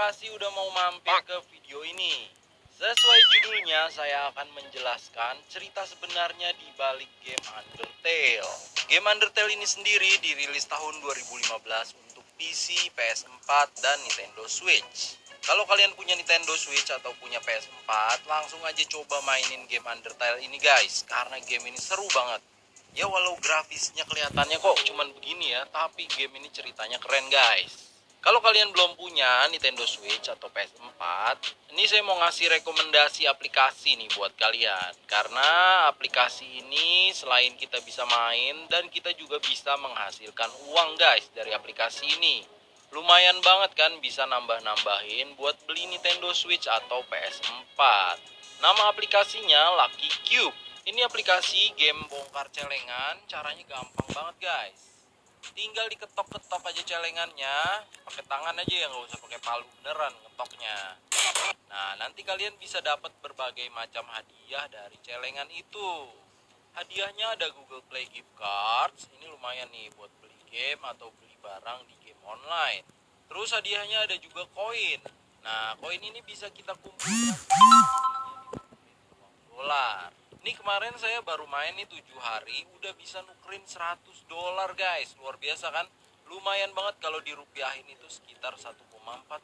kasih udah mau mampir ke video ini. Sesuai judulnya, saya akan menjelaskan cerita sebenarnya di balik game Undertale. Game Undertale ini sendiri dirilis tahun 2015 untuk PC, PS4, dan Nintendo Switch. Kalau kalian punya Nintendo Switch atau punya PS4, langsung aja coba mainin game Undertale ini guys, karena game ini seru banget. Ya walau grafisnya kelihatannya kok cuman begini ya, tapi game ini ceritanya keren guys. Kalau kalian belum punya Nintendo Switch atau PS4, ini saya mau ngasih rekomendasi aplikasi nih buat kalian. Karena aplikasi ini selain kita bisa main dan kita juga bisa menghasilkan uang guys dari aplikasi ini. Lumayan banget kan bisa nambah-nambahin buat beli Nintendo Switch atau PS4. Nama aplikasinya Lucky Cube. Ini aplikasi game bongkar celengan, caranya gampang banget guys. Tinggal diketok-ketok aja celengannya, pakai tangan aja ya, nggak usah pakai palu, beneran ngetoknya. Nah, nanti kalian bisa dapat berbagai macam hadiah dari celengan itu. Hadiahnya ada Google Play Gift Cards, ini lumayan nih buat beli game atau beli barang di game online. Terus hadiahnya ada juga koin. Nah, koin ini bisa kita kumpulkan dolar. Ini kemarin saya baru main nih 7 hari udah bisa nukerin $100 guys. Luar biasa kan? Lumayan banget kalau dirupiahin itu sekitar 1,4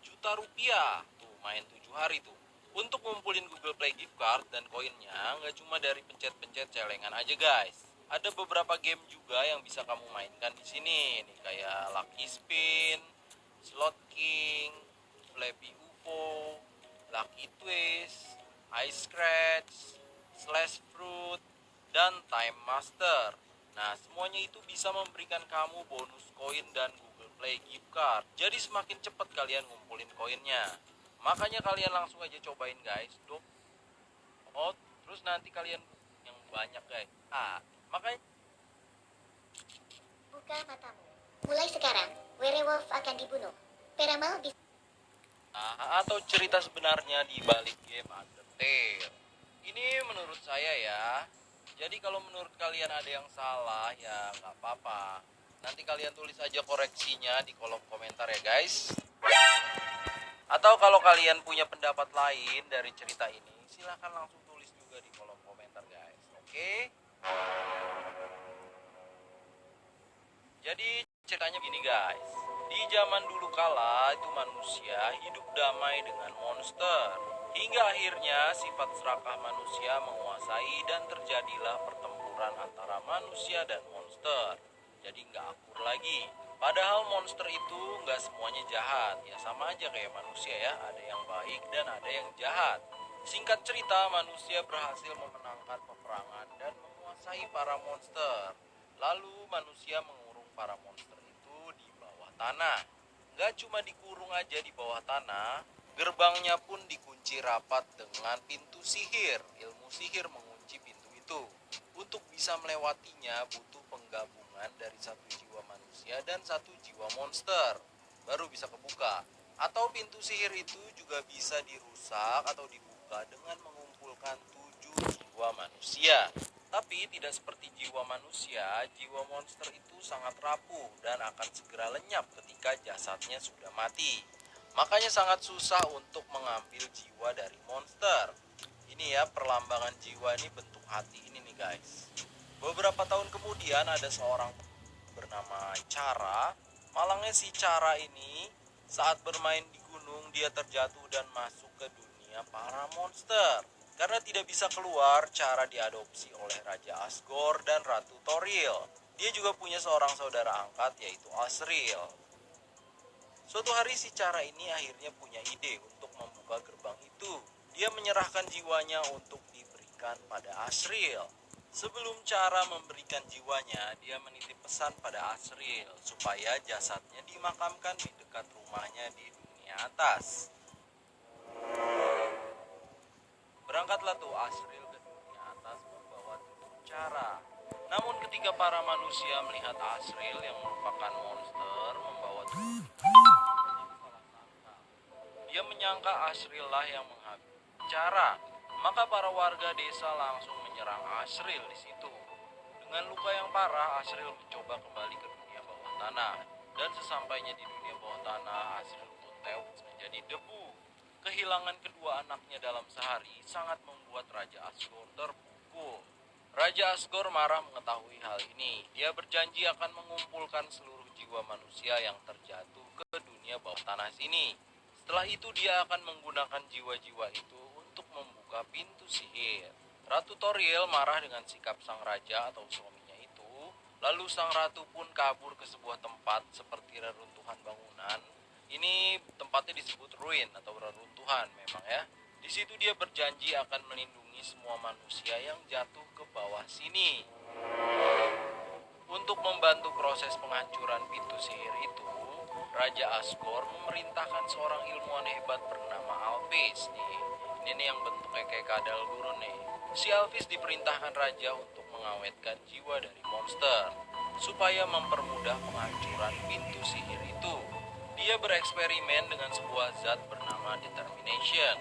juta rupiah. Tuh main 7 hari tuh. Untuk ngumpulin Google Play Gift Card dan koinnya nggak cuma dari pencet-pencet celengan aja guys. Ada beberapa game juga yang bisa kamu mainkan di sini nih, kayak Lucky Spin, Slot King, Flappy UFO, Lucky Twist, Ice Scratch, Slash Fruit, dan Time Master. Nah, semuanya itu bisa memberikan kamu bonus koin dan Google Play Gift Card. Jadi semakin cepat kalian ngumpulin koinnya. Makanya kalian langsung aja cobain guys. Terus nanti kalian yang banyak guys. Makanya buka matamu. Mulai sekarang, werewolf akan dibunuh. Peramal bisa. Atau cerita sebenarnya di balik game Undertale. Ini menurut saya ya. Jadi kalau menurut kalian ada yang salah ya nggak apa-apa. Nanti kalian tulis aja koreksinya di kolom komentar ya guys. Atau kalau kalian punya pendapat lain dari cerita ini, silahkan langsung tulis juga di kolom komentar guys. Oke? Jadi ceritanya gini guys. Di zaman dulu kala itu manusia hidup damai dengan monster. Hingga akhirnya sifat serakah manusia menguasai dan terjadilah pertempuran antara manusia dan monster. Jadi nggak akur lagi. Padahal monster itu nggak semuanya jahat. Ya sama aja kayak manusia ya. Ada yang baik dan ada yang jahat. Singkat cerita, manusia berhasil memenangkan peperangan dan menguasai para monster. Lalu manusia mengurung para monster itu di bawah tanah. Nggak cuma dikurung aja di bawah tanah, gerbangnya pun dikunci rapat dengan pintu sihir. Ilmu sihir mengunci pintu itu. Untuk bisa melewatinya butuh penggabungan dari satu jiwa manusia dan satu jiwa monster. Baru bisa kebuka. Atau pintu sihir itu juga bisa dirusak atau dibuka dengan mengumpulkan 7 jiwa manusia. Tapi tidak seperti jiwa manusia, jiwa monster itu sangat rapuh dan akan segera lenyap ketika jasadnya sudah mati. Makanya sangat susah untuk mengambil jiwa dari monster. Ini ya perlambangan jiwa ini bentuk hati ini nih guys. Beberapa tahun kemudian ada seorang bernama Cara. Malangnya si Cara ini saat bermain di gunung dia terjatuh dan masuk ke dunia para monster. Karena tidak bisa keluar, Cara diadopsi oleh Raja Asgore dan Ratu Toril. Dia juga punya seorang saudara angkat yaitu Asriel. Suatu hari si Cara ini akhirnya punya ide untuk membuka gerbang itu. Dia menyerahkan jiwanya untuk diberikan pada Asriel. Sebelum Cara memberikan jiwanya, dia menitip pesan pada Asriel supaya jasadnya dimakamkan di dekat rumahnya di dunia atas. Berangkatlah tuh Asriel ke dunia atas membawa tubuh Cara. Namun ketika para manusia melihat Asriel yang merupakan monster membawa tubuh, dia menyangka Asriel lah yang menghabisi Cara. Maka para warga desa langsung menyerang Asriel di situ. Dengan luka yang parah, Asriel mencoba kembali ke dunia bawah tanah. Dan sesampainya di dunia bawah tanah, Asriel pun tewas menjadi debu. Kehilangan kedua anaknya dalam sehari sangat membuat Raja Asgore terpukul. Raja Asgore marah mengetahui hal ini. Dia berjanji akan mengumpulkan seluruh jiwa manusia yang terjatuh ke dunia bawah tanah sini. Setelah itu dia akan menggunakan jiwa-jiwa itu untuk membuka pintu sihir. Ratu Toriel marah dengan sikap sang raja atau suaminya itu. Lalu sang ratu pun kabur ke sebuah tempat seperti reruntuhan bangunan. Ini tempatnya disebut ruin atau reruntuhan memang ya. Di situ dia berjanji akan melindungi semua manusia yang jatuh ke bawah sini. Untuk membantu proses penghancuran pintu sihir itu, Raja Asgore memerintahkan seorang ilmuwan hebat bernama Alphys nih. Ini yang bentuknya kayak kadal gurun nih. Si Alphys diperintahkan raja untuk mengawetkan jiwa dari monster supaya mempermudah penghancuran pintu sihir itu. Dia bereksperimen dengan sebuah zat bernama Determination.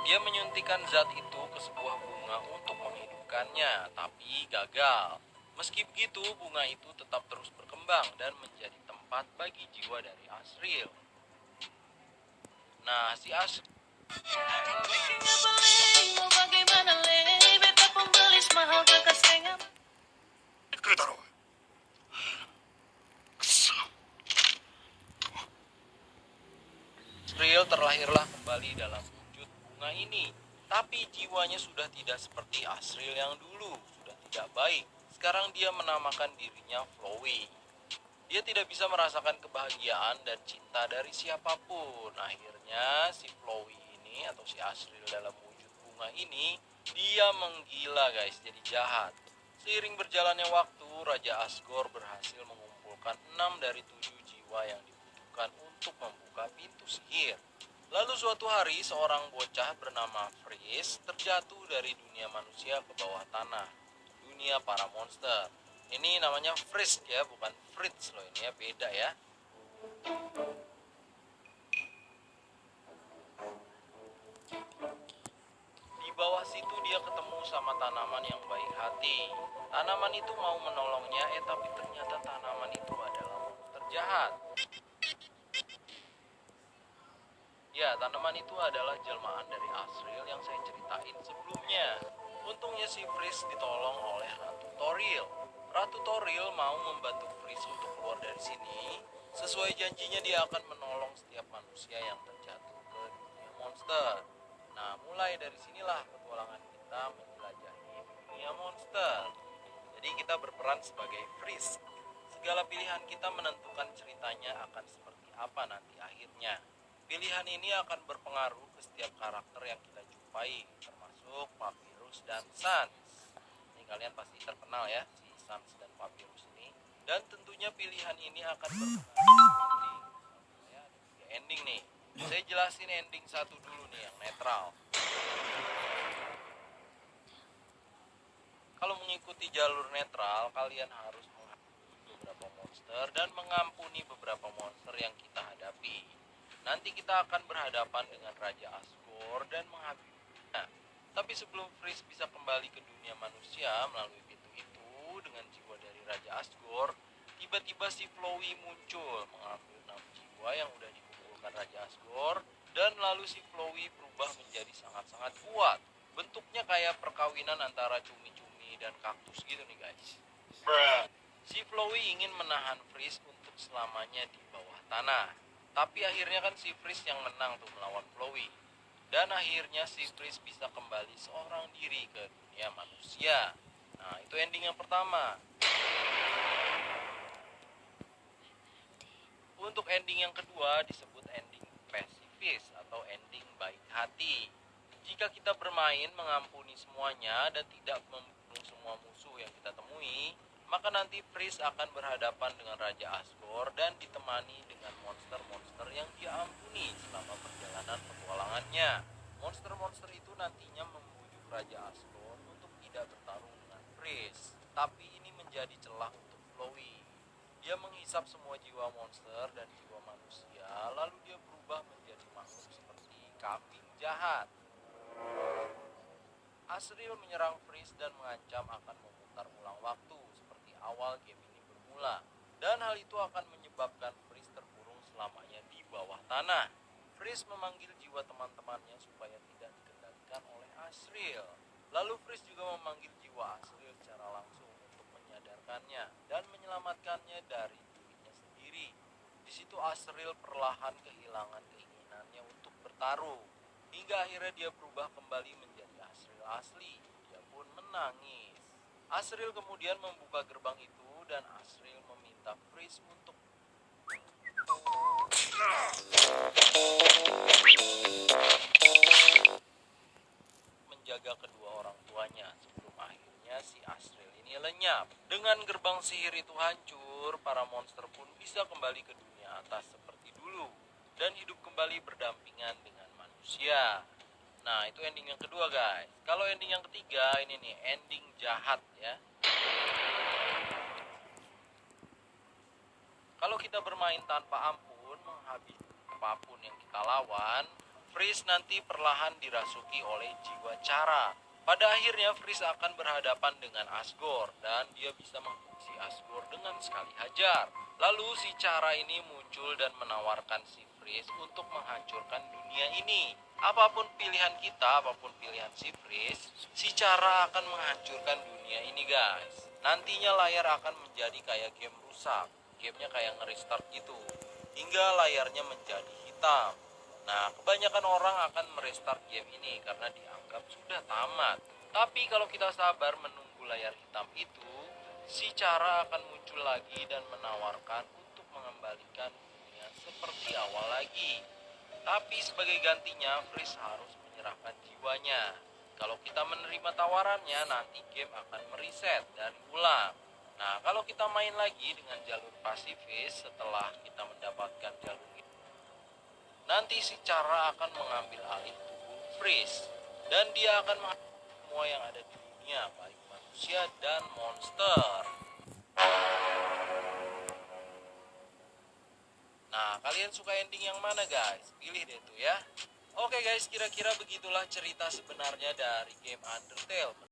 Dia menyuntikkan zat itu ke sebuah bunga untuk menghidupkannya, tapi gagal. Meski begitu, bunga itu tetap terus berkembang dan menjadi tempat bagi jiwa dari Asriel. Nah, si Asriel terlahirlah kembali dalam wujud bunga ini. Tapi jiwanya sudah tidak seperti Asriel yang dulu, sudah tidak baik. Sekarang dia menamakan dirinya Flowey. Dia tidak bisa merasakan kebahagiaan dan cinta dari siapapun. Akhirnya si Flowey ini atau si Asriel dalam wujud bunga ini, dia menggila guys, jadi jahat. Seiring berjalannya waktu, Raja Asgore berhasil mengumpulkan 6 dari 7 jiwa yang dibutuhkan untuk membuka pintu sihir. Lalu suatu hari seorang bocah bernama Fritz terjatuh dari dunia manusia ke bawah tanah, dunia para monster. Ini namanya Fritz ya, bukan Fritz loh, ini ya beda ya. Di bawah situ dia ketemu sama tanaman yang baik hati. Tanaman itu mau menolongnya, tapi ternyata tanaman itu adalah monster jahat. Ya, tanaman itu adalah jelmaan dari Asriel yang saya ceritain sebelumnya. Untungnya si Fritz ditolong oleh Ratu Toriel. Ratu Toriel mau membantu Fritz untuk keluar dari sini. Sesuai janjinya dia akan menolong setiap manusia yang terjatuh ke dunia monster. Nah, mulai dari sinilah petualangan kita menjelajahi dunia monster. Jadi kita berperan sebagai Fritz. Segala pilihan kita menentukan ceritanya akan seperti apa nanti akhirnya. Pilihan ini akan berpengaruh ke setiap karakter yang kita jumpai, termasuk Papyrus dan Sans. Ini kalian pasti terkenal ya, si Sans dan Papyrus ini. Dan tentunya pilihan ini akan berpengaruh ke ending. Ya, ada 3 ending nih. Saya jelasin ending satu dulu nih, yang netral. Kalau mengikuti jalur netral, kalian harus menghadapi beberapa monster dan mengampuni beberapa monster yang kita hadapi. Nanti kita akan berhadapan dengan Raja Asgore dan menghabisinya. Tapi sebelum Fritz bisa kembali ke dunia manusia melalui pintu itu dengan jiwa dari Raja Asgore, tiba-tiba si Flowey muncul mengambil 6 jiwa yang udah dikumpulkan Raja Asgore, dan lalu si Flowey berubah menjadi sangat-sangat kuat. Bentuknya kayak perkawinan antara cumi-cumi dan kaktus gitu nih guys. Si Flowey ingin menahan Fritz untuk selamanya di bawah tanah. Tapi akhirnya kan si Fritz yang menang tuh melawan Flowey. Dan akhirnya si Fritz bisa kembali seorang diri ke dunia manusia. Nah, itu ending yang pertama. Untuk ending yang kedua disebut ending pasifis atau ending baik hati. Jika kita bermain mengampuni semuanya dan tidak membunuh semua musuh yang kita temui, maka nanti Fritz akan berhadapan dengan Raja Asgore dan ditemani dengan monster-monster yang dia ampuni selama perjalanan petualangannya. Monster-monster itu nantinya membujuk Raja Asgore untuk tidak bertarung dengan Fritz. Tapi ini menjadi celah untuk Flowey. Dia menghisap semua jiwa monster dan jiwa manusia, lalu dia berubah menjadi makhluk seperti kambing jahat. Asriel menyerang Fritz dan mengancam akan memutar ulang waktu seperti awal game ini bermula. Dan hal itu akan menyebabkan Fritz terkurung selamanya di bawah tanah. Freeze memanggil jiwa teman-temannya supaya tidak dikendalikan oleh Asriel. Lalu Freeze juga memanggil jiwa Asriel secara langsung untuk menyadarkannya dan menyelamatkannya dari dirinya sendiri. Di situ Asriel perlahan kehilangan keinginannya untuk bertarung, hingga akhirnya dia berubah kembali menjadi Asriel asli. Dia pun menangis. Asriel kemudian membuka gerbang itu dan Asriel meminta Freeze untuk menjaga kedua orang tuanya sebelum akhirnya si Asriel ini lenyap. Dengan gerbang sihir itu hancur, para monster pun bisa kembali ke dunia atas seperti dulu dan hidup kembali berdampingan dengan manusia. Nah, itu ending yang kedua, guys. Kalau ending yang ketiga, ini nih, ending jahat ya. Kalau kita bermain tanpa ampun, menghabisi apapun yang kita lawan, Freeze nanti perlahan dirasuki oleh jiwa cara. Pada akhirnya Freeze akan berhadapan dengan Asgore dan dia bisa menghabisi Asgore dengan sekali hajar. Lalu si cara ini muncul dan menawarkan si Freeze untuk menghancurkan dunia ini. Apapun pilihan kita, apapun pilihan si Freeze, si cara akan menghancurkan dunia ini, guys. Nantinya layar akan menjadi kayak game rusak. Gamenya kayak nge-restart gitu, hingga layarnya menjadi hitam. Nah, kebanyakan orang akan merestart game ini karena dianggap sudah tamat. Tapi kalau kita sabar menunggu layar hitam itu, si cara akan muncul lagi dan menawarkan untuk mengembalikan dunia seperti awal lagi. Tapi sebagai gantinya, Freeze harus menyerahkan jiwanya. Kalau kita menerima tawarannya, nanti game akan mereset dan ulang. Nah, kalau kita main lagi dengan jalur pasifis setelah kita mendapatkan jalur itu, nanti si cara akan mengambil alih tubuh Freeze dan dia akan menghabisi semua yang ada di dunia, baik manusia dan monster. Nah, kalian suka ending yang mana, guys? Pilih deh tuh ya. Oke guys, kira-kira begitulah cerita sebenarnya dari game Undertale.